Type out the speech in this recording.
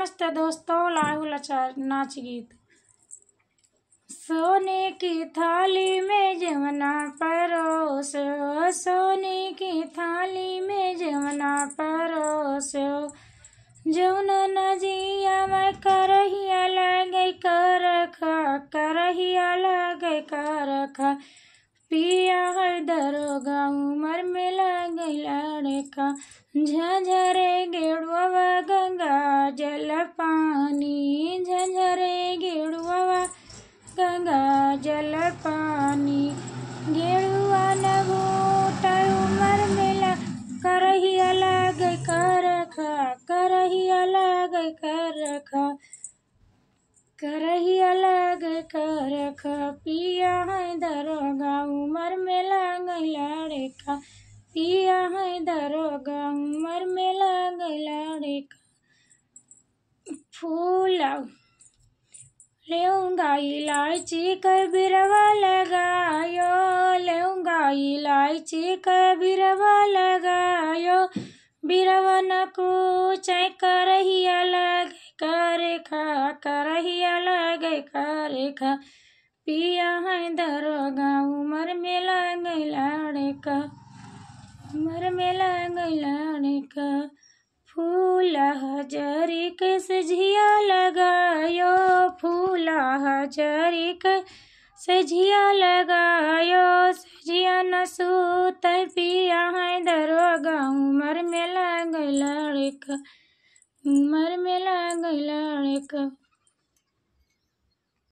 नमस्ते दोस्तों, लाहौल लाचार नाच गीत। सोने की थाली में जमुना परोसो, सोने की थाली में जमुना परोसो, जमुना नजिया में करहिया लगे करखा, करहिया लगे करखा, पिया है दरोगा उमर में लगे लड़का, झझरे गेड़ुआ गंगा जल पानी, झझरे गेड़ुआ गंगा जल पानी, गेड़ुआ न घूटा उमर में करहिया लगे करखा, करहिया लगे करखा, करहिया लगे करखा, पिया है दरोगा उमर में लगे लड़का, पिया है दरोगा उमर में लगे लड़का। फूला लेऊंगा इलायची का बिरवा लगायो, लेऊंगा इलायची का बिरवा लगायो, बिरवा न कुछ करहिया लगे करखा, करहिया लगे करखा, पिया है दरोगा उमर में लगे लड़का, उमर में लगे लड़का। फूला हजरी के सजिया लगायो, फूला हजरी के सजिया लगायो, सजिया न सूत पिया है दरोगा उमर में लगे लड़का, उमर में लगे लड़का।